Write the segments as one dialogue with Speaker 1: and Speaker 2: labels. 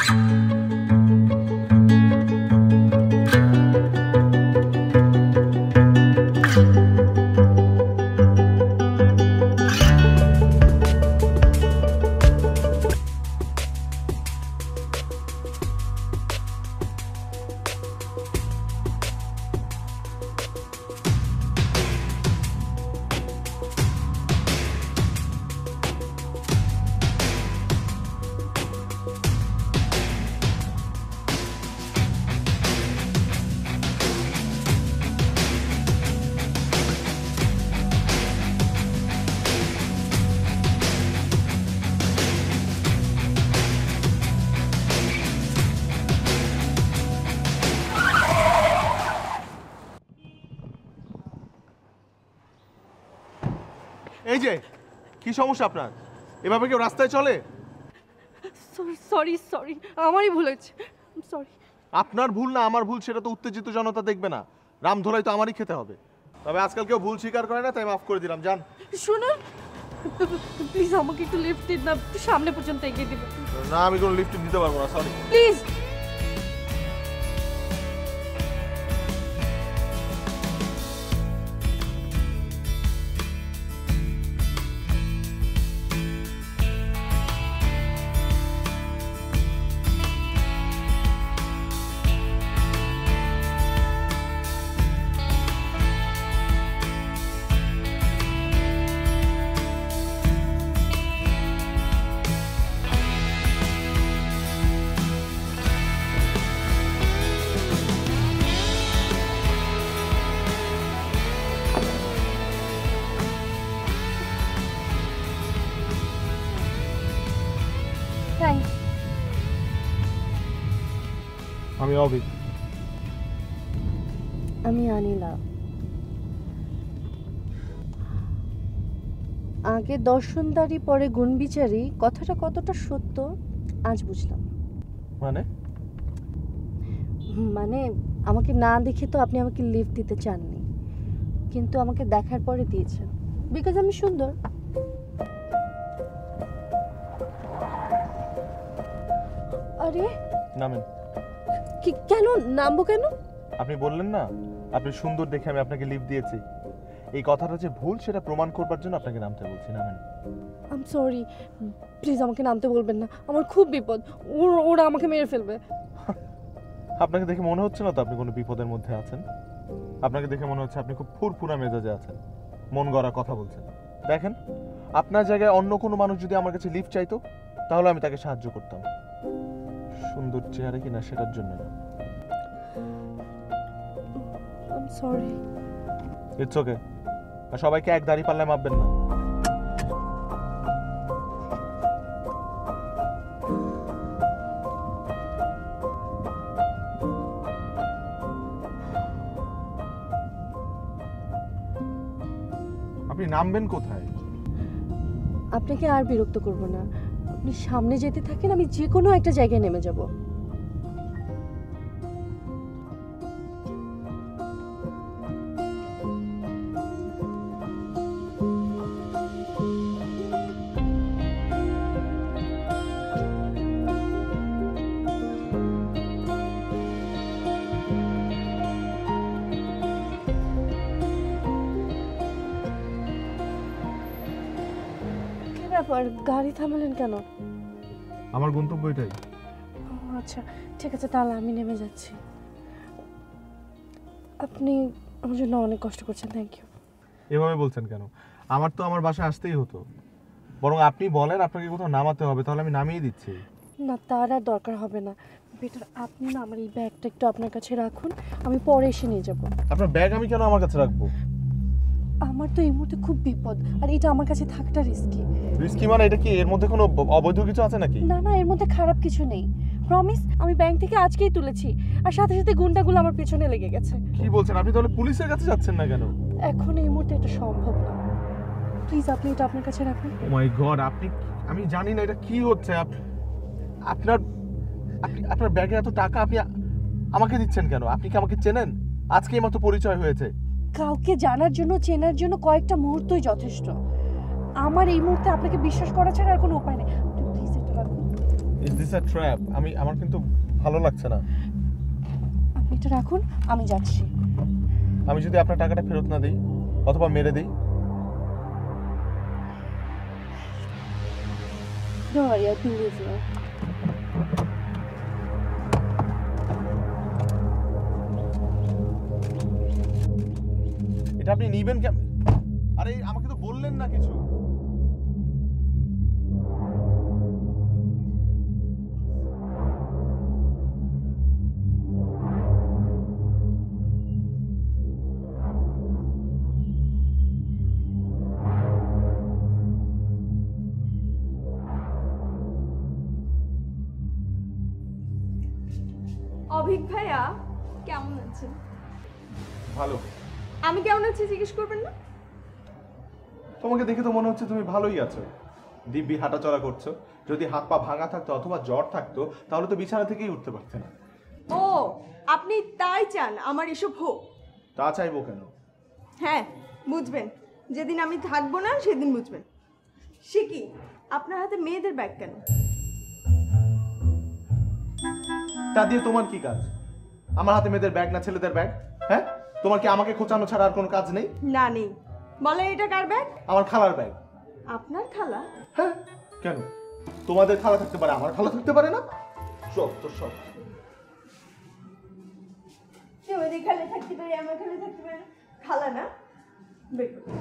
Speaker 1: এই যে কি সমস্যা আপনার? এভাবে কেউ রাস্তায় চলে?
Speaker 2: সরি সরি, আমারই ভুল হয়েছে, সরি।
Speaker 1: আপনার ভুল না আমার ভুল সেটা তো উত্তেজিত জনতা দেখবে না। রামধরাই তো আমারই খেতে হবে। তবে আজকাল কেউ ভুল স্বীকার করে না, তাই মাফ করে দিলাম। যান।
Speaker 2: শুনুন, প্লিজ আমাকে একটু লিফট দিন না, সামনে পর্যন্ত এগিয়ে দিবেন।
Speaker 1: না, আমি কোনো লিফট দিতে পারবো না, সরি।
Speaker 2: প্লিজ।
Speaker 1: আমি অভিক।
Speaker 2: আমি আনিলা। আগে দর্শনদারি পরে গুণবিচারী, কথাটা কতটা সত্য আজ বুঝলাম। মানে আমাকে না দেখে তো আপনি আমাকে লিফট দিতে চাননি, কিন্তু আমাকে দেখার পরে দিয়েছেন, বিকজ আমি সুন্দর। আরে
Speaker 1: নামেন।
Speaker 2: কেন নামবো? কেন?
Speaker 1: আপনি বললেন না আপনি সুন্দর দেখে আমি আপনাকে লিফট দিয়েছি। এই কথাটা যে ভুল সেটা প্রমাণ করবার জন্য আপনাকে নামতে বলছি। নামেন।
Speaker 2: আই এম সরি, প্লিজ আমাকে নামতে বলবেন না, আমার খুব বিপদ, ওরা আমাকে মেরে ফেলবে।
Speaker 1: আপনাকে দেখে মনে হচ্ছে না তো আপনি কোনো বিপদের মধ্যে আছেন। আপনাকে দেখে মনে হচ্ছে আপনি খুব ফুরফুরা মেজাজে আছেন, মন গড়া কথা বলছেন। দেখেন, আপনার জায়গায় অন্য কোনো মানুষ যদি আমার কাছে লিফট চাইতো তাহলে আমি তাকে সাহায্য করতাম। সুন্দর চেহারা কিনা সেটার জন্য না।
Speaker 2: I am sorry.
Speaker 1: It's okay. আর সবাইকে এক দাড়ি পাল্লায় মাপবেন না। আপনি নামবেন কোথায়?
Speaker 2: আপনাকে আর বিরক্ত করব না, আপনি সামনে যেতে থাকেন, আমি যে কোনো একটা জায়গায় নেমে যাব। গাড়ি থামালেন কেন?
Speaker 1: আমার গন্তব্য এটাই।
Speaker 2: আচ্ছা ঠিক আছে, তাহলে আমি নেমে যাচ্ছি। আপনি আমার জন্য অনেক কষ্ট করছেন, থ্যাংক ইউ।
Speaker 1: এভাবে বলছেন কেন? আমার তো আমার বাসায় আসতেই হতো, বরং আপনি বলেন আপনাকে কোথাও নামাতে হবে, তাহলে আমি নামিয়ে দিচ্ছি।
Speaker 2: না, তার আর দরকার হবে না, বেটার আপনি না আমার এই ব্যাগটা একটু আপনার কাছে রাখুন, আমি পরে এসে নিয়ে যাব।
Speaker 1: আপনার ব্যাগ আমি কেন আমার কাছে রাখবো?
Speaker 2: আমার তো এই মুহূর্তে খুব বিপদ, আর এটা আমার কাছে থাকাটা রিস্কি।
Speaker 1: রিস্কি মানে এটা কি এর মধ্যে কোনো অবৈধ কিছু আছে নাকি?
Speaker 2: না না, এর মধ্যে খারাপ কিছু নেই, প্রমিস। আমি ব্যাংক থেকে আজকেই তুলেছি, আর সাথে সাথে গুন্ডাগুলো আমার পেছনে লেগে গেছে।
Speaker 1: কি বলছেন? আপনি তাহলে পুলিশের কাছে যাচ্ছেন না কেন?
Speaker 2: এখন এই মুহূর্তে এটা সম্ভব না, প্লিজ আপনি এটা আপনার কাছে রাখুন।
Speaker 1: ও মাই গড, আমি জানি না এটা কি হচ্ছে। আপনার ব্যাগে এত টাকা আপনি আমাকে দিচ্ছেন কেন? আপনি কি আমাকে চেনেন? আজকেই মাত্র পরিচয় হয়েছে।
Speaker 2: কাউকে জানার জন্য, চেনার জন্য কয়েকটা মুহূর্তই যথেষ্ট। আমার এই মুহূর্তে আপনাকে বিশ্বাস করা ছাড়া আর কোনো উপায় নেই, প্লিজ এটা রাখুন।
Speaker 1: Is this a trap? আমার কিন্তু ভালো লাগছে না।
Speaker 2: আপনি এটা রাখুন, আমি যাচ্ছি।
Speaker 1: আমি যদি আপনার টাকাটা ফেরত না দিই অথবা মেরে দিই?
Speaker 2: Don't worry, I believe you.
Speaker 1: এটা আপনি নিবেন কেন? আরে আমাকে তো বললেন না কিছু।
Speaker 3: অভিক ভাইয়া কেমন আছেন?
Speaker 1: ভালো।
Speaker 3: আমি কেমন আছি জিজ্ঞেস করবেন না?
Speaker 1: তোমাকে দেখে তো মনে হচ্ছে তুমি ভালোই আছো, দিব্যি হাঁটাচলা করছো। যদি হাত পা ভাঙা থাকতো অথবা জ্বর থাকতো তাহলে তো বিছানা থেকেই উঠতে পারতে না।
Speaker 3: ও, আপনি তাই চান আমার এসব হোক?
Speaker 1: তা চাইবো কেন?
Speaker 3: হ্যাঁ, বুঝবেন যেদিন আমি থাকবো না সেদিন বুঝবেন। সে কি, আপনার হাতে মেয়েদের ব্যাগ কেন?
Speaker 1: তা দিয়ে তোমার কি কাজ? আমার হাতে মেয়েদের ব্যাগ না ছেলেদের ব্যাগ? হ্যাঁ, তোমার কি আমাকে খোঁচানো ছাড়া আর কোনো কাজ নেই?
Speaker 3: না নেই। বলে এটা কার ব্যাগ?
Speaker 1: আমার খালার ব্যাগ।
Speaker 3: আপনার খালা?
Speaker 1: হ্যাঁ, কেন? তোমাদের খালা থাকতে পারে, আমার খালা থাকতে পারে না? সব তো সব।
Speaker 3: তোমাদের খালা থাকতে পারে, আমার খালা থাকতে পারে না। খালা না, বের করো।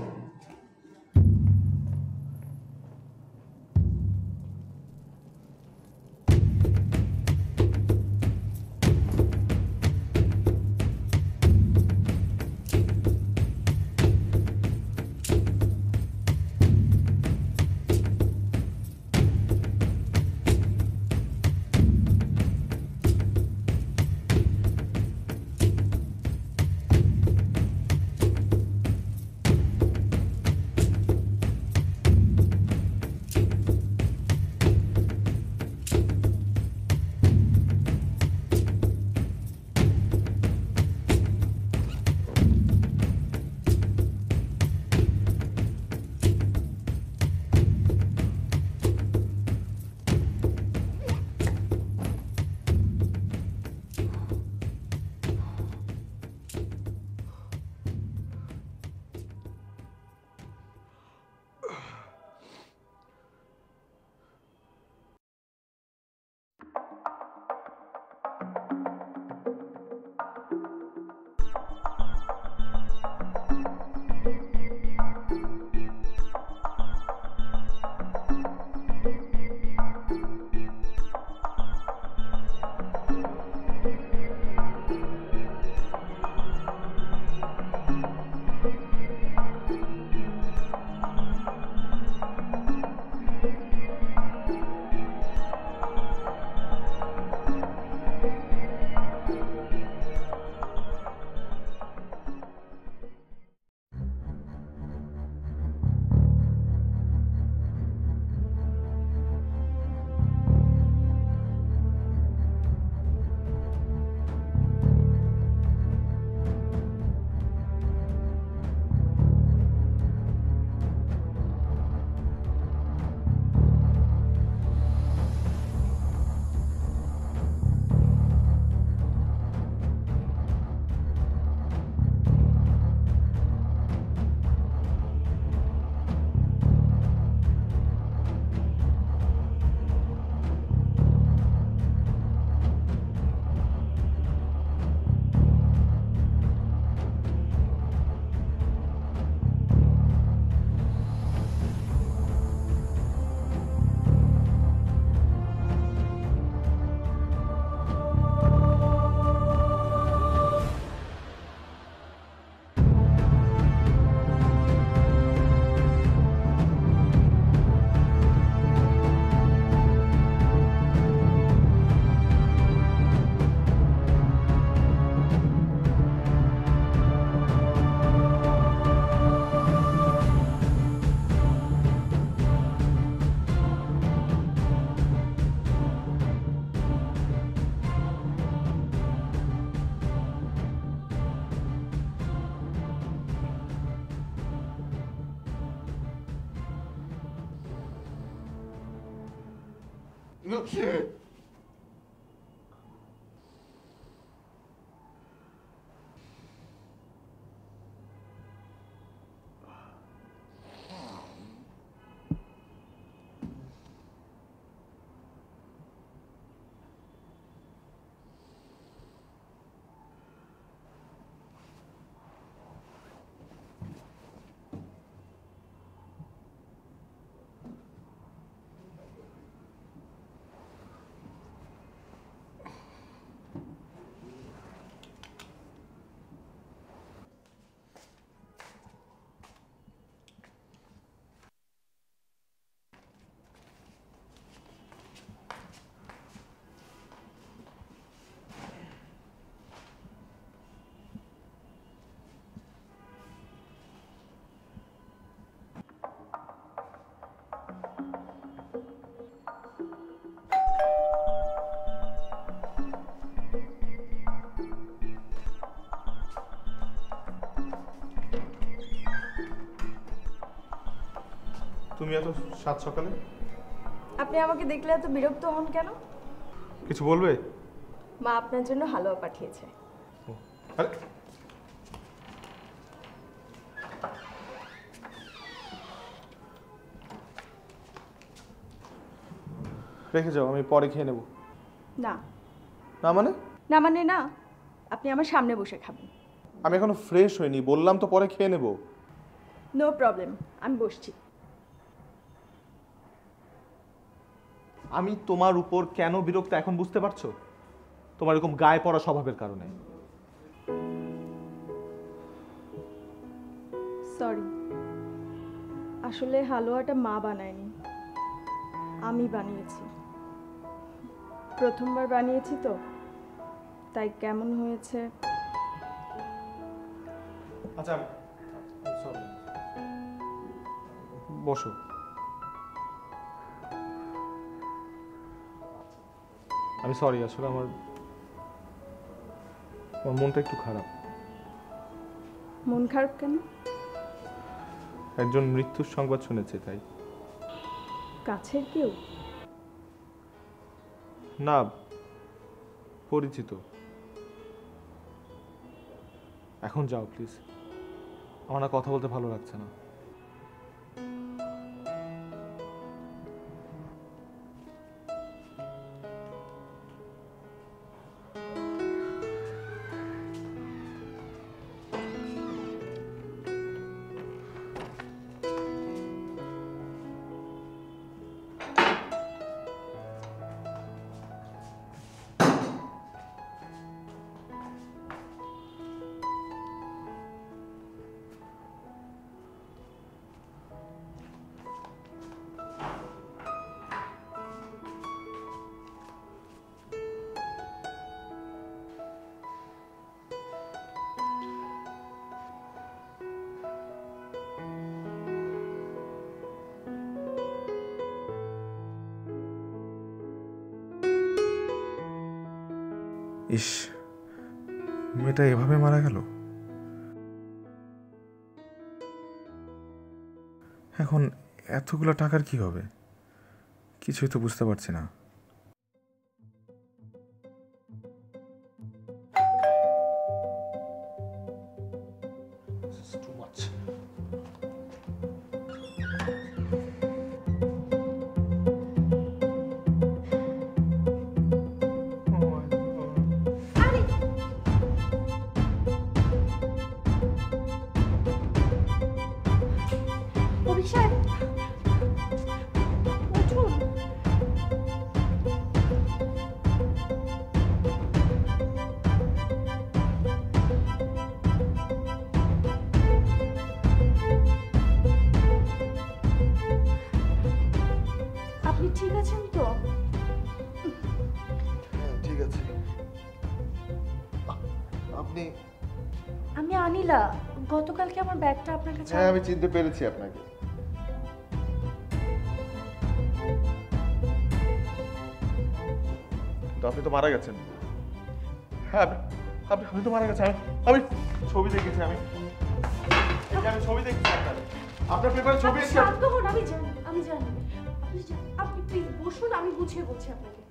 Speaker 1: তুমি এত সাত সকালে
Speaker 3: আপনি আমাকে দেখলে এত বিরক্ত হন কেন?
Speaker 1: কিছু বলবে?
Speaker 3: মা আপনার জন্য হালুয়া পাঠিয়েছে।
Speaker 1: আরে রেখে যাও, আমি পরে খেয়ে নেব।
Speaker 3: না
Speaker 1: না মানে?
Speaker 3: না মানে না, আপনি আমার সামনে বসে খাবেন।
Speaker 1: আমি এখনো ফ্রেশ হইনি, বললাম তো পরে খেয়ে নেব।
Speaker 3: নো প্রবলেম, আমি বসছি।
Speaker 1: আমি তোমার উপর কেন বিরক্ত এখন বুঝতে পারছো? তোমার এরকম গায়ে পড়া স্বভাবের কারণে।
Speaker 3: সরি, আসলে হালুয়াটা মা বানায়নি, আমি বানিয়েছি। প্রথমবার বানিয়েছি তো, তাই কেমন হয়েছে।
Speaker 1: আচ্ছা সরি, বসো। আমি সরি, আসলে আমার মনটা একটু খারাপ।
Speaker 3: মন খারাপ কেন?
Speaker 1: একজন মৃত্যুর সংবাদ শুনেছে তাই।
Speaker 3: কাছের কেউ?
Speaker 1: না, পরিচিত। এখন যাও প্লিজ, আমার না কথা বলতে ভালো লাগছে না।
Speaker 4: ইস, মেয়েটা এভাবে মারা গেল। এখন এতগুলো টাকার কি হবে? কিছুই তো বুঝতে পারছি না।
Speaker 2: অভিষেক, উঠুন। আপনি ঠিক আছেন তো?
Speaker 4: ঠিক আছে। আপনি?
Speaker 2: আমি আনিলা, গতকালকে আমার ব্যাগটা আপনার কাছে।
Speaker 4: হ্যাঁ, আমি চিনতে পেরেছি আপনাকে।
Speaker 1: তো আপনি তো মারা গেছেন। হ্যাঁ, আপনি তো মারা গেছেন। আমি ছবি দেখেছি। আমি ছবি দেখেছি আপনার পেপারে ছবি এসেছে।
Speaker 2: শান্ত হন, আমি জানি। আপনি আপনি প্লিজ বসুন, আমি বুঝিয়ে বলছি আপনাকে।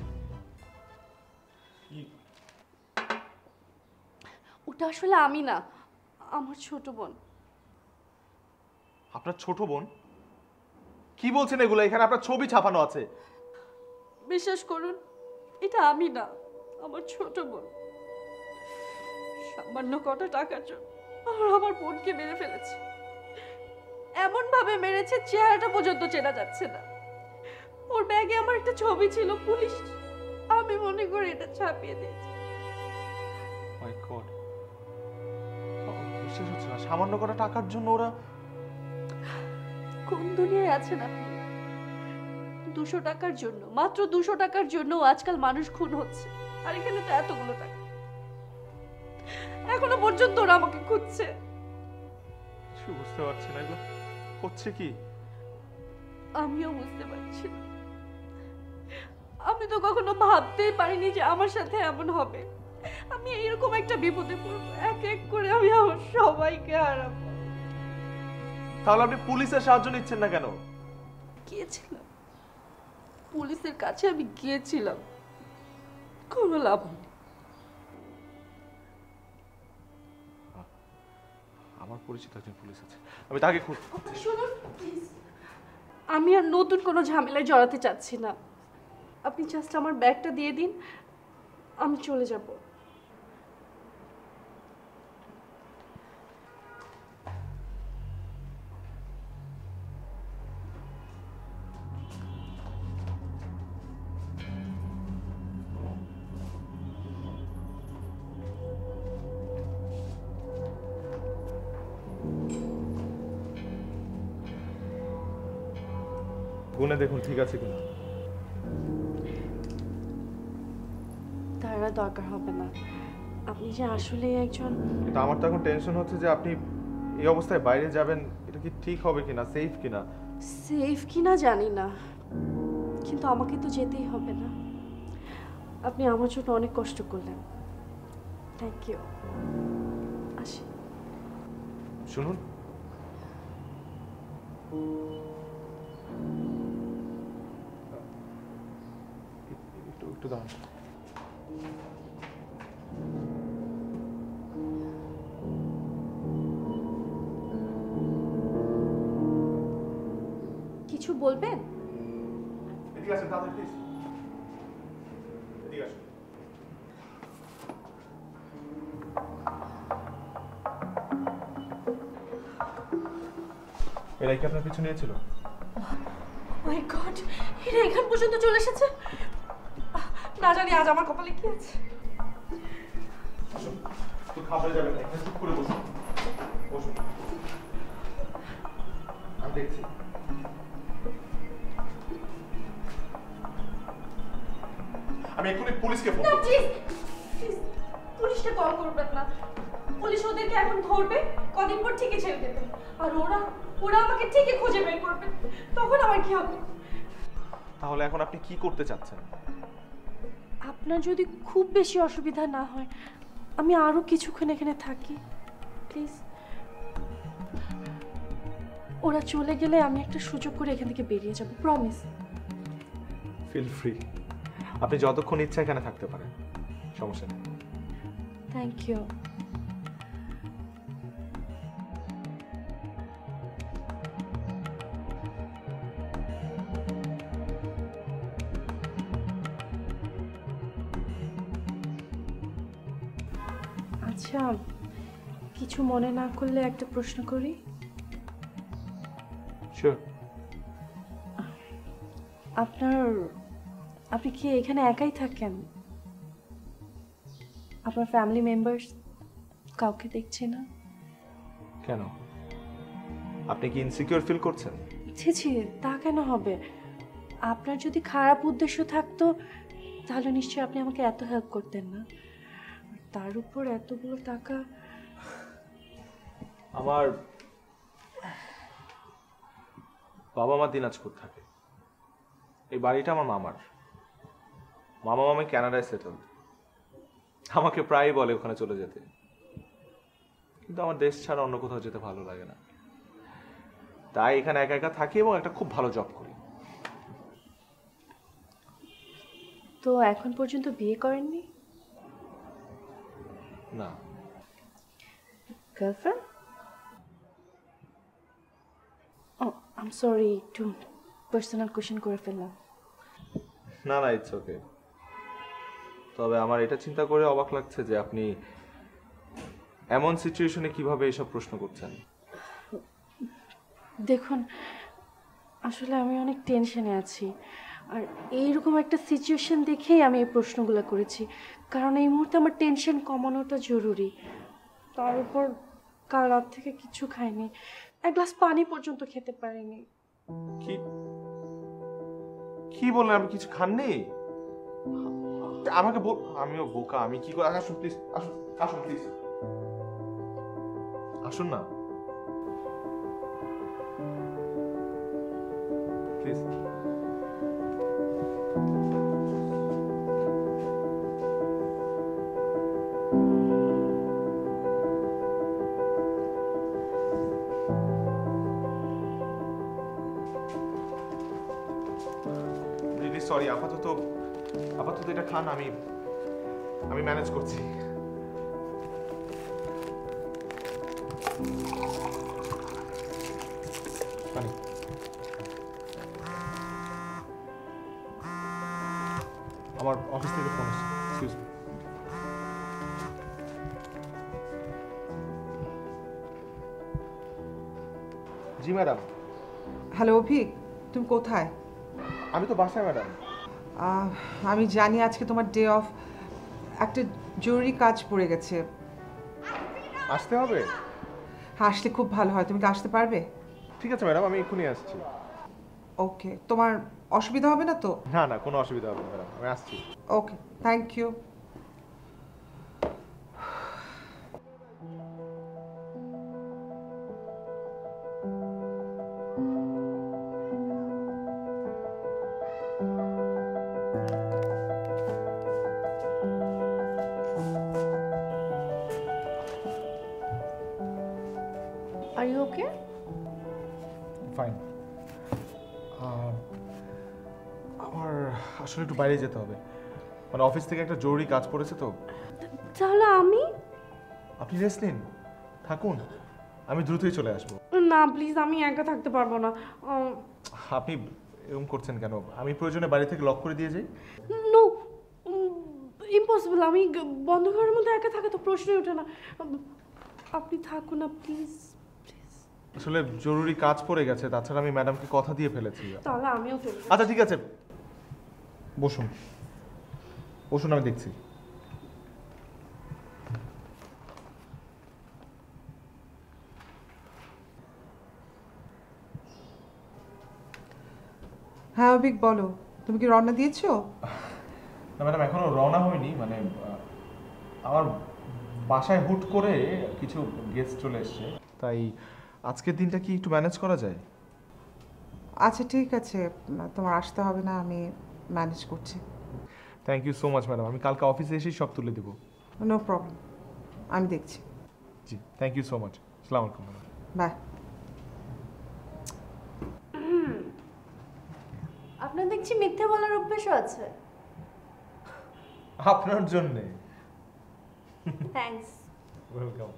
Speaker 2: ওটা আসলে আমি না, আমার ছোট বোন।
Speaker 1: আপনার ছোট বোন? কি বলছেন এগুলো? এখানে আপনার ছবি ছাপানো আছে।
Speaker 2: বিশ্বাস করুন, এটা আমি না, আমার ছোট বোন। সামান্য কটা টাকার জন্য আমার বোনকে মেরে ফেলেছে। এমন ভাবে মেরেছে চেহারাটা পর্যন্ত চেনা যাচ্ছে না। ওর ব্যাগে আমার একটা ছবি ছিল, পুলিশ আমি মনে করি এটা ছাপিয়ে দিয়েছে।
Speaker 1: মাই গড, বিশ্বাস হচ্ছে না। সামান্য কটা টাকার জন্য ওরা?
Speaker 2: কোন দুনিয়ায় আছেন আপনি? 200 টাকার জন্য, মাত্র 200 টাকার জন্য আজকাল মানুষ খুন হচ্ছে, আর এখানে তো এতগুলো টাকা। এখনো পর্যন্ত ওরা আমাকে খুঁজছে।
Speaker 1: কিছু বুঝতে পারছি না, এগুলো হচ্ছে কি?
Speaker 2: আমিও বুঝতে পারছি না। আমি তো কখনো ভাবতেই পারিনি যে আমার সাথে এমন হবে। আমি এরকম একটা বিপদে পড়বো, এক এক করে আমি আমার সবাইকে হারাবো।
Speaker 1: তাহলে আপনি পুলিশের সাহায্য নিচ্ছেন না কেন?
Speaker 2: গিয়েছিলাম পুলিশের কাছে, আমি গিয়েছিলাম, কোনো লাভ হয়নি।
Speaker 1: আমার পরিচিত একজন পুলিশ আছে, আমি তাকে খুঁজ।
Speaker 2: শুনুন প্লিজ, আমি আর নতুন কোনো ঝামেলায় জড়াতে চাচ্ছি না। আপনি জাস্ট আমার ব্যাগটা দিয়ে দিন, আমি চলে যাব।
Speaker 1: গুনে দেখুন ঠিক আছে কিনা।
Speaker 2: তার আর দরকার হবে না। আপনি যে আসলে একজন।
Speaker 1: কিন্তু আমার তো এখন টেনশন হচ্ছে যে আপনি এই অবস্থায় বাইরে যাবেন, এটা কি ঠিক হবে কিনা, সেফ কিনা।
Speaker 2: সেফ কিনা জানি না, কিন্তু আমাকে তো যেতেই হবে না। আপনি আমার জন্য অনেক কষ্ট করলেন, থ্যাংক ইউ। আসি।
Speaker 1: শুনুন, একটু একটু দাঁড়ান।
Speaker 2: কিছু বলবেন?
Speaker 1: এদিকে আসেন তাড়াতাড়ি প্লিজ, এদিকে আসুন। এরাই কি আপনার পিছু নিয়েছিল?
Speaker 2: মাই গড, এরা এখান পর্যন্ত চলে এসেছে। না জানি আজ আমার কপালে কি আছে।
Speaker 1: তো খাবারে যাবেন না, এখানে চুপ করে বসুন। বসুন, আমি দেখছি। আমি এক্ষুনি পুলিশকে ফোন
Speaker 2: না
Speaker 1: করছি।
Speaker 2: প্লিজ প্লিজ, পুলিশকে কল করবেন না। পুলিশ ওদেরকে এখন ধরবে, কদিন পর ঠিকই ছেড়ে দেবে। আর ওরা ওরা আমাকে ঠিকই খুঁজে বের করবে, তখন আমার কি হবে?
Speaker 1: তাহলে এখন আপনি কি করতে চাচ্ছেন?
Speaker 2: আপনার যদি খুব বেশি অসুবিধা না হয়, আমি আরো কিছুক্ষণ এখানে থাকি প্লিজ। ওরা চলে গেলে আমি একটা সুযোগ করে এখান থেকে বেরিয়ে যাব, প্রমিস।
Speaker 1: ফিল ফ্রি, আপনি যতক্ষণ ইচ্ছা এখানে থাকতে পারেন, সমস্যা নেই।
Speaker 2: Thank you. আচ্ছা, কিছু মনে না করলে একটা প্রশ্ন করি?
Speaker 1: শিওর।
Speaker 2: আপনি কি এখানে একাই থাকেন? আপনার ফ্যামিলি মেম্বার্স কাউকে দেখছি না।
Speaker 1: কেন, আপনি কি ইনসিকিউর ফিল করছেন?
Speaker 2: ছি ছি, তা কেন হবে? আপনার যদি খারাপ উদ্দেশ্য থাকতো তাহলে নিশ্চয়ই আপনি আমাকে এত হেল্প করতেন না। তার উপর এতগুলো টাকা।
Speaker 1: আমার বাবা মা দিনাজপুর থাকে, এই বাড়িটা আমার মামার। মামা মামি কানাডায় সেটেল, আমাকে প্রায়ই বলে ওখানে চলে যেতে, কিন্তু আমার দেশ ছাড়া অন্য কোথাও যেতে ভালো লাগে না। তাই এখানে একা একা থাকি এবং একটা খুব ভালো জব করি।
Speaker 2: তো এখন পর্যন্ত বিয়ে করেননি?
Speaker 1: না।
Speaker 2: Girlfriend? Oh I am sorry, একটু পার্সোনাল কোশ্চেন করে ফেললাম।
Speaker 1: না না, ইটস ওকে। তবে আমার এটা চিন্তা করে অবাক লাগছে যে আপনি এমন সিচুয়েশনে কিভাবে এসব প্রশ্ন করছেন।
Speaker 2: দেখুন, আসলে আমি অনেক টেনশনে আছি, আর এইরকম একটা সিচুয়েশন দেখেই আমি এই প্রশ্নগুলো করেছি, কারণ এই মুহূর্তে আমার টেনশন কমানোটা জরুরি। তার উপর কাল রাত থেকে কিছু খাইনি, এক গ্লাস পানি পর্যন্ত খেতে পারিনি।
Speaker 1: কি কি বললেন? আপনি কিছু খাননি? আমাকে বল। আমিও বোকা, আমি কি করে? আসুন প্লিজ, আসুন আসুন প্লিজ, আসুন না প্লিজ। রিলি সরি, আপাতত এটা খান, আমি ম্যানেজ করছি। পানি। আমার অফিস থেকে ফোন আসছে, এক্সকিউজ মি। জি ম্যাডাম।
Speaker 5: হ্যালো অভিক, তুমি কোথায়?
Speaker 1: আমি তো বাসায় ম্যাডাম।
Speaker 5: আমি জানি আজকে তোমার ডে অফ, একটা জরুরি কাজ পড়ে গেছে।
Speaker 1: আসতে হবে?
Speaker 5: আসলে খুব ভালো হয়, তুমি কি আসতে পারবে?
Speaker 1: ঠিক আছে ম্যাডাম, আমি এক্ষুনি আসছি।
Speaker 5: ওকে, তোমার অসুবিধা হবে না তো?
Speaker 1: না না, কোনো অসুবিধা হবে না ম্যাডাম, আমি আসছি।
Speaker 5: Okay, thank you.
Speaker 2: Are you okay?
Speaker 1: Fine. আমার আসলে একটু বাইরে যেতে হবে, মানে অফিস থেকে একটা জরুরি কাজ পড়েছে তো।
Speaker 2: তাহলে আমি?
Speaker 1: আপনি রেস্ট নিন, থাকুন, আমি দ্রুতই চলে আসবো।
Speaker 2: না প্লিজ, আমি একা থাকতে পারবো না।
Speaker 1: আপনি এরকম করছেন কেন? আমি প্রয়োজনে বাড়ি থেকে লক করে দিয়ে যাই।
Speaker 2: No, impossible. আমি বন্ধ ঘরের মধ্যে একা থাকা তো প্রশ্নই ওঠে না। আপনি থাকুন না প্লিজ।
Speaker 1: আসলে জরুরি কাজ পড়ে গেছে, তাছাড়া আমি ম্যাডামকে কথা দিয়ে ফেলেছি।
Speaker 2: তাহলে আমিও চলে যাই।
Speaker 1: আচ্ছা ঠিক আছে, বসুন বসুন, আমি দেখছি।
Speaker 5: হ্যাঁ অভিক, বলো, তুমি কি রওনা দিয়েছো?
Speaker 1: না ম্যাডাম, এখনো রওনা হয়নি, মানে আমার বাসায় হুট করে কিছু গেস্ট চলে এসছে, তাই আজকের দিনটা কি একটু ম্যানেজ করা যায়?
Speaker 5: আচ্ছা ঠিক আছে, তোমার আসতে হবে না, আমি ম্যানেজ করছি।
Speaker 1: Thank you so much madam, আমি কালকে অফিসে এসেই সব তুলে দেবো।
Speaker 5: নো প্রবলেম, আমি দেখছি।
Speaker 1: জি, থ্যাংক ইউ সো মাচ। আসসালামু আলাইকুম ম্যাডাম।
Speaker 5: বাই।
Speaker 2: আপনার দেখছি মিথ্যে বলার অভ্যাসও আছে।
Speaker 1: আপনার জন্যে।
Speaker 2: থ্যাঙ্কস।
Speaker 1: ওয়েলকাম।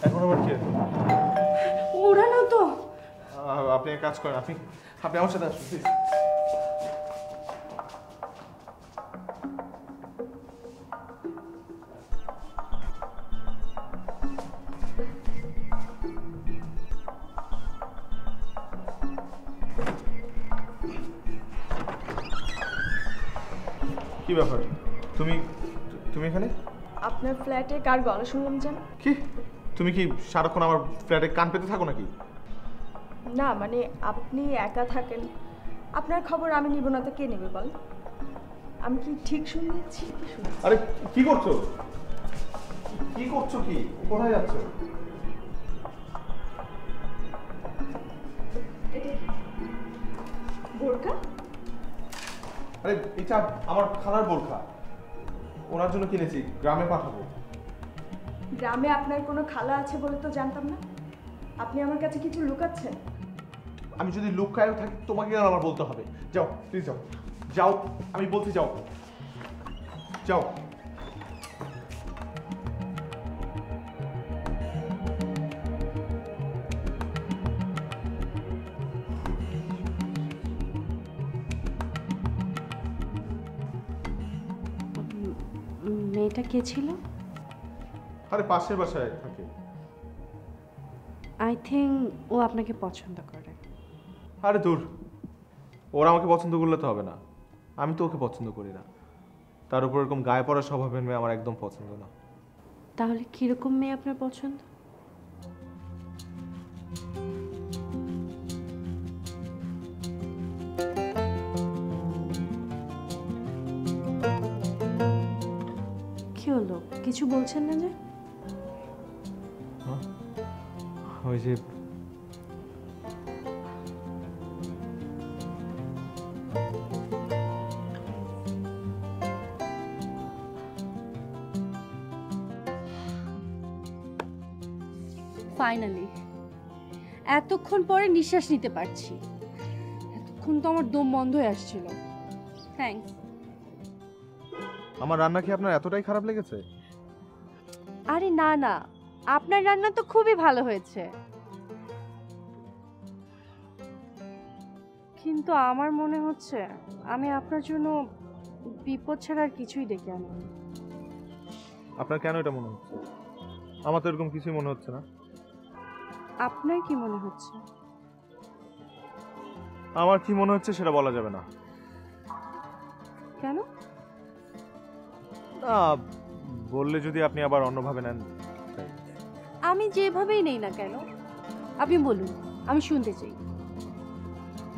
Speaker 1: এখন আবার কি?
Speaker 2: ওরা না তো।
Speaker 1: আপনি এক কাজ করেন, আপনি আমার সাথে আসুন প্লিজ। কি ব্যাপার, তুমি এখানে?
Speaker 3: আপনার ফ্ল্যাটে কার গলা শুনলাম যেন?
Speaker 1: কি তুমি কি সারাক্ষণ আমার ফ্ল্যাটে কান পেতে থাকো নাকি?
Speaker 3: না মানে আপনি একা থাকেন, আপনার খবর আমি নিব না তো কে নেবে বল? আমি কি ঠিক শুনেছি?
Speaker 1: আরে কি করছো? কি করছো? কি কোথায় যাচ্ছো?
Speaker 3: বোরকা?
Speaker 1: আরে এটা আমার খালার বোরখা, ওনার জন্য কিনেছি, গ্রামে পাঠাবো।
Speaker 3: গ্রামে আপনার কোনো খালা আছে বলে তো জানতাম না। আপনি আমার কাছে কিছু লুকাচ্ছেন?
Speaker 1: আমি যদি লুকায়ও থাকি তোমাকে কেন আমার বলতে হবে? যাও প্লিজ যাও, যাও, আমি বলছি যাও, যাও।
Speaker 2: মেয়েটা কে ছিল?
Speaker 1: আরে পাশের বাসায় থাকে।
Speaker 2: আই থিঙ্ক ও আপনাকে পছন্দ করে।
Speaker 1: আরে দূর, ওরা আমাকে পছন্দ করলে তো হবে না, আমি তো ওকে পছন্দ করি না। তার উপর এরকম গায়ে পড়া স্বভাবের মেয়ে আমার একদম পছন্দ না।
Speaker 2: তাহলে কিরকম মেয়ে আপনার পছন্দ? কি হলো, কিছু বলছেন না যে?
Speaker 1: ওই যে
Speaker 2: ফাইনালি এতক্ষণ পরে নিঃশ্বাস নিতে পারছি। এতক্ষণ তো আমার দম বন্ধ হয়ে আসছিল। থ্যাঙ্কস।
Speaker 1: আমার রান্না কি আপনার এতটাই খারাপ লেগেছে?
Speaker 2: আরে না না, আপনার রান্না তো খুবই ভালো হয়েছে, কিন্তু আমার মনে হচ্ছে আমি আপনার জন্য বিপদ ছাড়া আর কিছুই ডেকে আনিনি।
Speaker 1: আপনার কেন এটা মনে হচ্ছে? আমার তো এরকম কিছুই মনে হচ্ছে না।
Speaker 2: আপনার কি মনে হচ্ছে?
Speaker 1: আমার কি মনে হচ্ছে সেটা বলা যাবে না।
Speaker 2: কেন?
Speaker 1: না, বললে যদি আপনি আবার অন্যভাবে নেন।
Speaker 2: আমি যেভাবেই নেই না কেন, আপনি বলুন, আমি শুনতে চাই।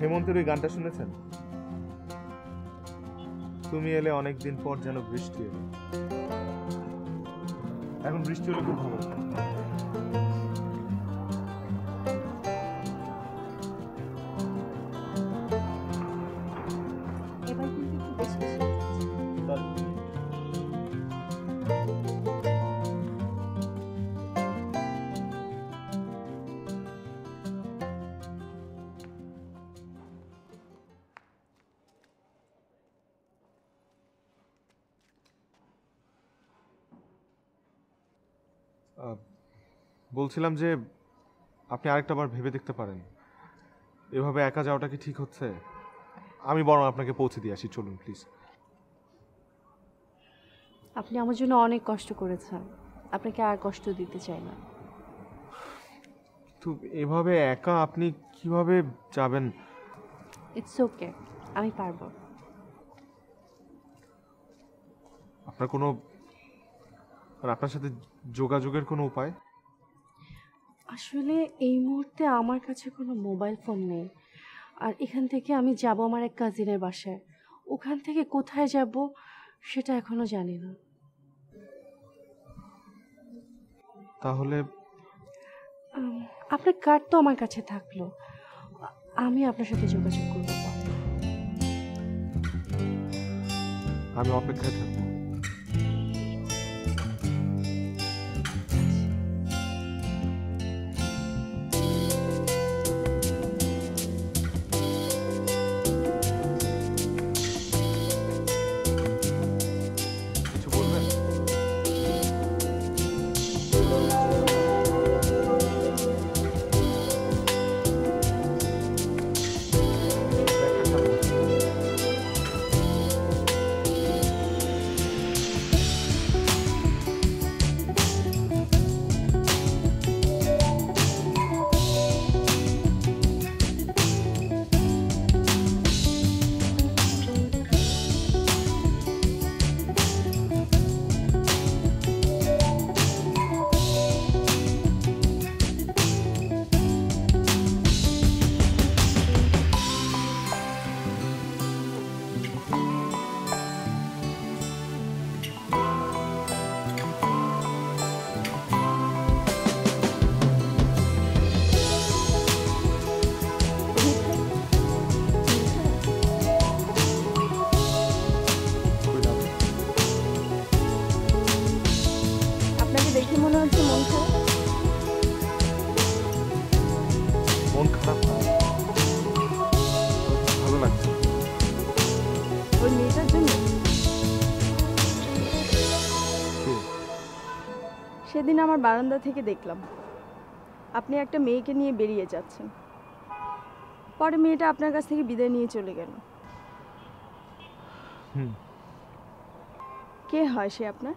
Speaker 1: হেমন্তের ওই গানটা শুনেছেন? তুমি এলে অনেকদিন পর যেন বৃষ্টি এলো। এখন বৃষ্টি হলে খুব ভালো।
Speaker 2: এবার কিন্তু একটু বেশি বেশি হচ্ছে।
Speaker 1: বলছিলাম যে আপনি আরেকটা বার ভেবে দেখতে পারেন। এভাবে একা যাওয়াটা কি ঠিক হচ্ছে? আমি বরং আপনাকে পৌঁছে দিয়ে আসি, চলুন প্লিজ।
Speaker 2: আপনি আমার জন্য অনেক কষ্ট করেছেন, আপনাকে আর কষ্ট দিতে চাই না।
Speaker 1: তো এভাবে একা আপনি কিভাবে যাবেন?
Speaker 2: ইটস ওকে, আমি পারবো।
Speaker 1: আপনার কোনো আপনার সাথে যোগাযোগের কোনো উপায়?
Speaker 2: আসলে এই মুহূর্তে আমার কাছে কোনো মোবাইল ফোন নেই, আর এখান থেকে আমি যাব আমার এক কাজিনের বাসায়। ওখান থেকে কোথায় যাব সেটা এখনো জানি না।
Speaker 1: তাহলে
Speaker 2: আপনার কার্ড তো আমার কাছে থাকলো, আমি আপনার সাথে যোগাযোগ করব পরে।
Speaker 1: আমি অপেক্ষায় থাকবো। কিছু বলবেন? লাগছে।
Speaker 3: ওই মেয়েটার জন্য? সেদিন আমার বারান্দা থেকে দেখলাম আপনি একটা মেয়েকে নিয়ে বেরিয়ে যাচ্ছেন, পরে মেয়েটা আপনার কাছ থেকে বিদায় নিয়ে চলে গেল। কে হয় সে আপনার?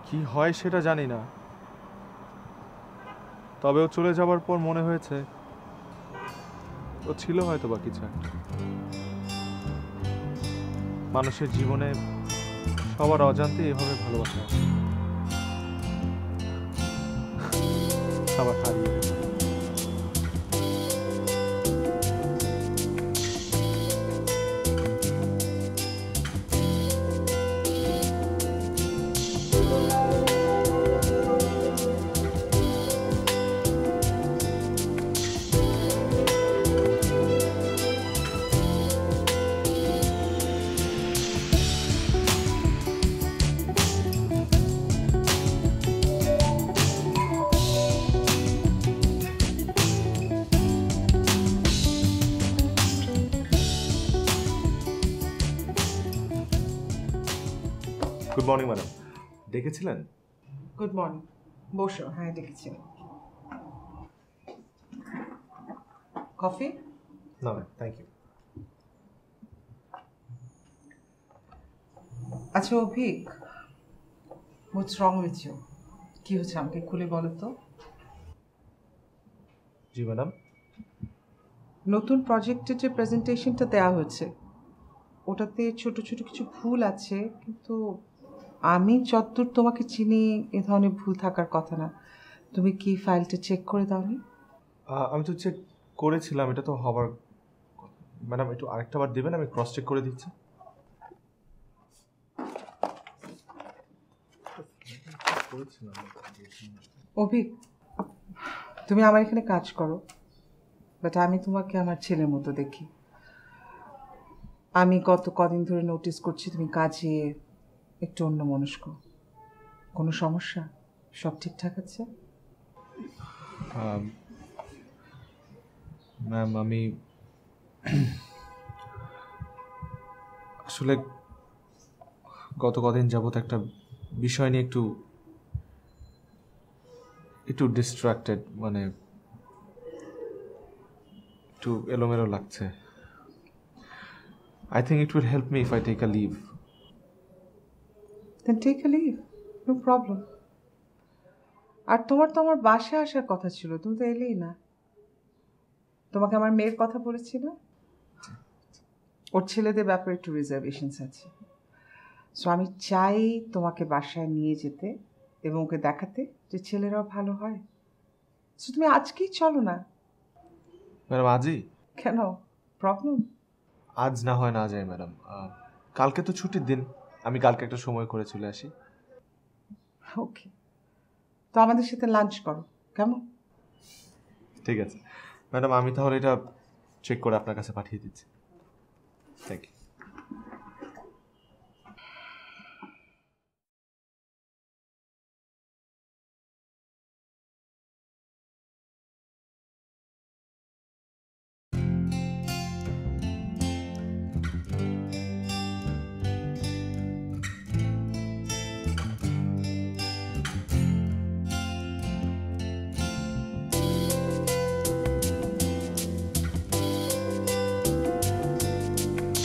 Speaker 1: কি হয় সেটা জানি না, তবে ও চলে যাবার পর মনে হয়েছে ও ছিল হয়তো বা কিছু একটা। মানুষের জীবনে সবার অজান্তে এভাবে ভালোবাসা আসে, আবার হারিয়ে যায়। গুড মর্নিং ম্যাডাম, ডেকেছিলেন?
Speaker 5: গুড মর্নিং, বসো। হ্যাঁ, ডেকেছিলাম। কফি?
Speaker 1: না ম্যাম, থ্যাংক ইউ।
Speaker 5: আচ্ছা Abhik, what's wrong with you? কি হচ্ছে আমাকে খুলে বলো তো।
Speaker 1: জি ম্যাডাম।
Speaker 5: নতুন প্রজেক্টের যে প্রেজেন্টেশনটা দেওয়া হয়েছে ওটাতে ছোট ছোট কিছু ভুল আছে, কিন্তু আমি যতদূর তোমাকে চিনি এ ধরনের ভুল থাকার কথা না। তুমি কি ফাইলটা চেক করে দাওনি?
Speaker 1: আমি তো চেক করেছিলাম, এটা তো হবার। ম্যাডাম একটু আরেকটা বার দেবেন, আমি ক্রস চেক করে দিচ্ছি।
Speaker 5: অভিক, তুমি আমার এখানে কাজ করো, বাট আমি তোমাকে আমার ছেলের মতো দেখি। আমি গত কদিন ধরে নোটিস করছি তুমি কাজে একটু অন্যমনস্ক। কোনো সমস্যা? সব ঠিকঠাক আছে?
Speaker 1: ম্যাম আমি আসলে গত কদিন যাবত একটা বিষয় নিয়ে একটু ডিস্ট্রাক্টেড, মানে একটু এলোমেলো লাগছে। I think it will help me if I take a leave.
Speaker 5: Then take a leave, no problem. আর তোমার তো আমার বাসায় আসার কথা ছিল, তুমি তো এলেই না। তোমাকে আমার মেয়ের কথা বলেছি না, ওর ছেলেদের ব্যাপারে একটু রিজার্ভেশনস আছে। সো আমি চাই তোমাকে বাসায় নিয়ে যেতে এবং ওকে দেখাতে যে ছেলেরাও ভালো হয়। সো তুমি আজকেই চলো না।
Speaker 1: ম্যাডাম আজই?
Speaker 5: কেন, প্রবলেম?
Speaker 1: আজ না হয় না যায় ম্যাডাম, কালকে তো ছুটির দিন, আমি কালকে একটা সময় করে চলে আসি।
Speaker 5: ওকে, তো আমাদের সাথে লাঞ্চ করো, কেমন?
Speaker 1: ঠিক আছে ম্যাডাম, আমি তাহলে এটা চেক করে আপনার কাছে পাঠিয়ে দিচ্ছি। Thank you.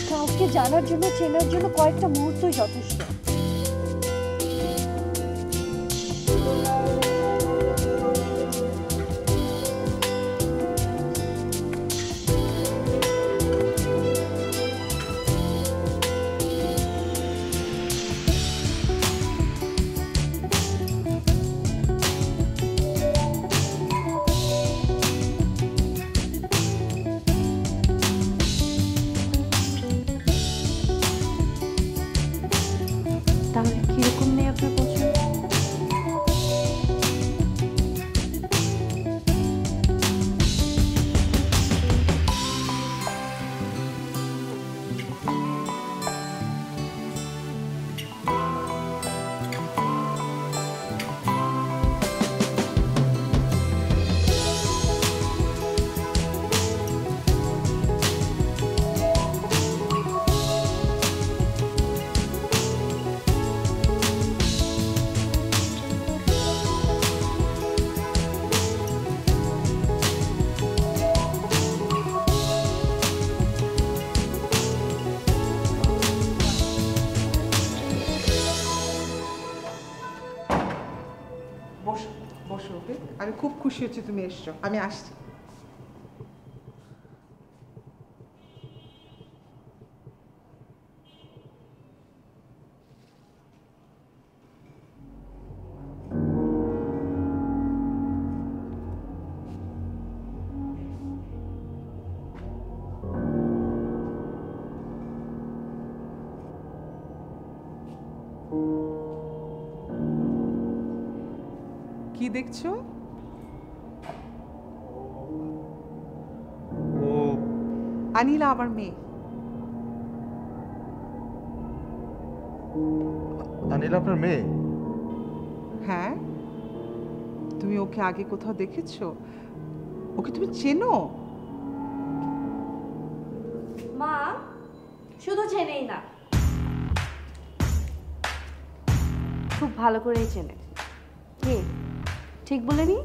Speaker 6: কাউকে জানার জন্য, চেনার জন্য কয়েকটা মুহূর্তই যথেষ্ট।
Speaker 5: খুশি হচ্ছে তুমি এসছো। আমি আসছি। কি দেখছো?
Speaker 1: ও
Speaker 5: আনিলা আমার মেয়ে।
Speaker 1: আনিল আপনার মেয়ে?
Speaker 5: হ্যাঁ, তুমি ওকে আগে কোথাও দেখেছো? ওকে তুমি চেনো?
Speaker 2: মা শুধু চেনেই না, খুব ভালো করেই চেনে। কে ঠিক বলেনি?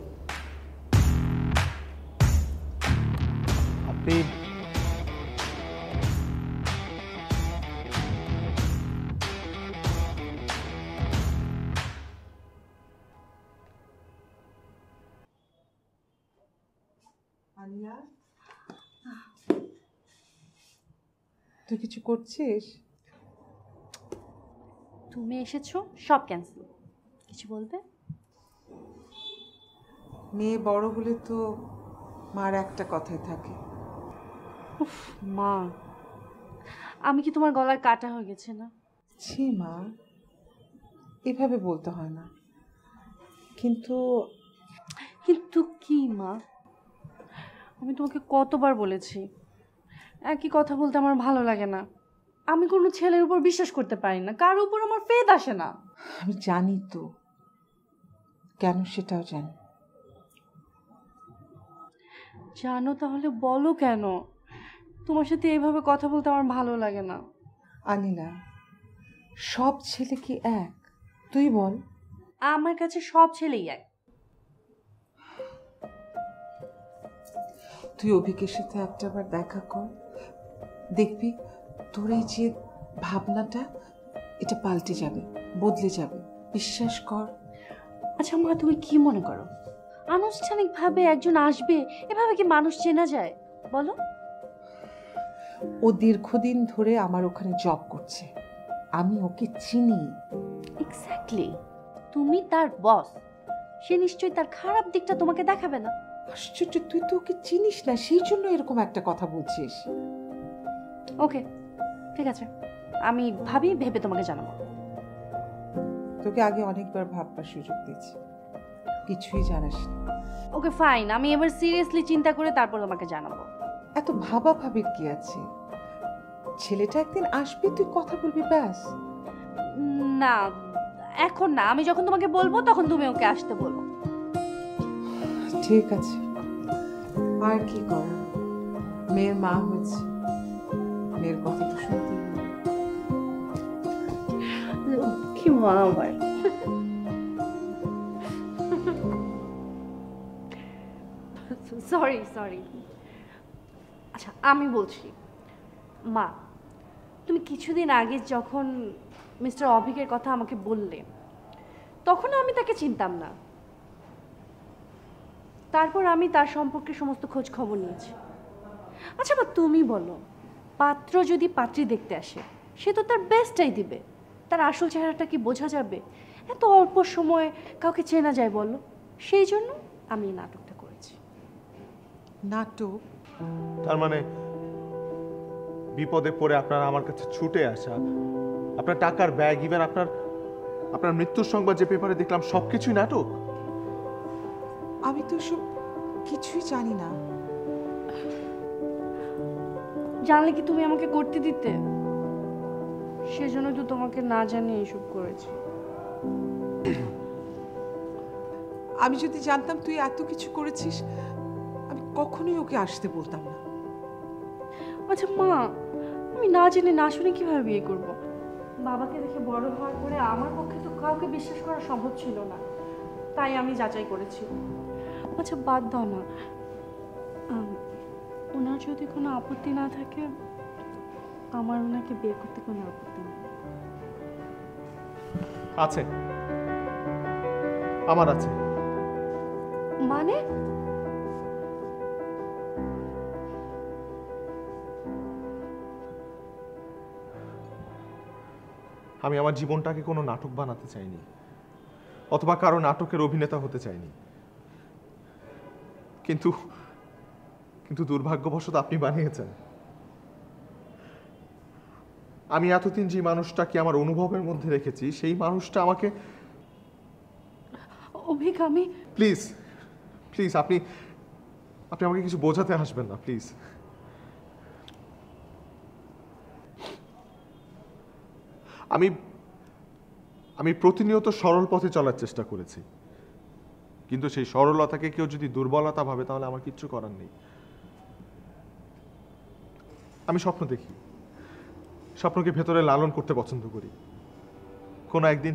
Speaker 1: আপনি
Speaker 5: আনিলা, তুই কিছু করছিস?
Speaker 2: তুমি এসেছো, সব ক্যান্সেল। কিছু বলবে?
Speaker 5: মেয়ে বড় হলে তো মার একটা কথাই থাকে।
Speaker 2: উফ মা, আমি কি তোমার গলার কাটা হয়ে গেছে না?
Speaker 5: ছি মা, এভাবে বলতে হয় না। কিন্তু
Speaker 2: কিন্তু কি মা, আমি তোমাকে কতবার বলেছি একই কথা বলতে আমার ভালো লাগে না। আমি কোনো ছেলের উপর বিশ্বাস করতে পারি না, কার উপর আমার ফেদ আসে না।
Speaker 5: আমি জানি তো, কেন সেটাও জানি।
Speaker 2: জানো তাহলে বলো কেন? তোমার সাথে এইভাবে কথা বলতে আমার ভালো লাগে না।
Speaker 5: আনিলা, সব ছেলে কি এক? তুই বল।
Speaker 2: আমার কাছে সব ছেলেই এক।
Speaker 5: তুই অভিকের সাথে একটাবার দেখা কর, দেখবি তোর এই যে ভাবনাটা, এটা পাল্টে যাবে, বদলে যাবে। বিশ্বাস কর।
Speaker 2: আচ্ছা মা, তুমি কি মনে করো আনুষ্ঠানিকভাবে একজন আসবে এভাবে কি মানুষ চেনা যায় বলো?
Speaker 5: ও দীর্ঘদিন ধরে আমার ওখানে জব করছে, আমি ওকে চিনি।
Speaker 2: এক্স্যাক্টলি, তুমি তার বস, সে নিশ্চয়ই তার খারাপ দিকটা তোমাকে দেখাবে না।
Speaker 5: আশ্চর্য, তুই তো ওকে চিনিস না, সেই জন্য এরকম একটা কথা বলছিস।
Speaker 2: ওকে ঠিক আছে, আমি ভেবে তোমাকে জানাবো।
Speaker 5: তোকে আগে অনেকবার ভাববার সুযোগ দিয়েছি, কিছুই জানাস না।
Speaker 2: ওকে ফাইন, আমি এবার সিরিয়াসলি চিন্তা করে তারপর তোমাকে জানাবো।
Speaker 5: এত ভাবা ভাবির কি আছে? ছেলেটা একদিন আসবে, তুই কথা বলবি, ব্যাস।
Speaker 2: না এখন না, আমি যখন তোমাকে বলবো তখন তুমি ওকে আসতে বলো।
Speaker 5: ঠিক আছে, আর কি করার, মেয়ের মা হয়েছে, মেয়ের কথা তো শুনতেই হবে।
Speaker 2: কি মা আমার। Sorry sorry. আচ্ছা আমি বলছি, মা তুমি কিছুদিন আগে যখন মিস্টার অভিকের কথা আমাকে বললে, তখনও আমি তাকে চিনতাম না। তারপর আমি তার সম্পর্কে সমস্ত খোঁজ খবর নিয়েছি। আচ্ছা মা তুমি বলো, পাত্র যদি পাত্রী দেখতে আসে, সে তো তার বেস্টটাই দিবে। তার আসল চেহারাটা কি বোঝা যাবে? এত অল্প সময়ে কাউকে চেনা যায় বলো? সেই জন্য আমি এই নাটকটা করেছি।
Speaker 5: নাটক?
Speaker 1: তার মানে বিপদে পড়ে আপনার আমার কাছে ছুটে আসা, আপনার টাকার ব্যাগ, ইভেন আপনার মৃত্যুর সংবাদ যে পেপারে দেখলাম, সবকিছুই নাটক?
Speaker 5: আমি তো সব কিছুই জানি না।
Speaker 2: জানলে কি তুমি আমাকে করতে দিতে? সেজন্য তো তোমাকে না জানিয়ে এসব করেছি।
Speaker 5: আমি যদি জানতাম তুই এত কিছু করেছিস, আমি কখনোই ওকে আসতে বলতাম না।
Speaker 2: আচ্ছা মা, আমি না জেনে না শুনে কিভাবে বিয়ে করব? বাবাকে দেখে বড় হওয়ার পরে আমার পক্ষে তো কাউকে বিশ্বাস করা সম্ভব ছিল না, তাই আমি যাচাই করেছি। আচ্ছা বাদ দাও না, ওনার যদি কোনো আপত্তি না থাকে, আমার ওনাকে বিয়ে করতে কোনো আপত্তি নেই।
Speaker 1: আছে, আমার আছে।
Speaker 6: মানে
Speaker 1: আমি আমার জীবনটাকে কোনো নাটক বানাতে চাইনি, অথবা কারো নাটকের অভিনেতা হতে চাইনি, কিন্তু কিন্তু দুর্ভাগ্যবশত আপনি বানিয়েছেন। আমি এতদিন যে মানুষটাকে আমার অনুভবের মধ্যে রেখেছি, সেই মানুষটা আমাকে...
Speaker 2: অভিক, আমি
Speaker 1: প্লিজ প্লিজ আপনি আপনি আমাকে কিছু বোঝাতে আসবেন না, প্লিজ। আমি আমি প্রতিনিয়ত সরল পথে চলার চেষ্টা করেছি, কিন্তু সেই সরলতাকে কেউ যদি দুর্বলতা ভাবে তাহলে আমার কিচ্ছু করার নেই। আমি স্বপ্ন দেখি, স্বপ্নকে ভেতরে লালন করতে পছন্দ করি। কোনো একদিন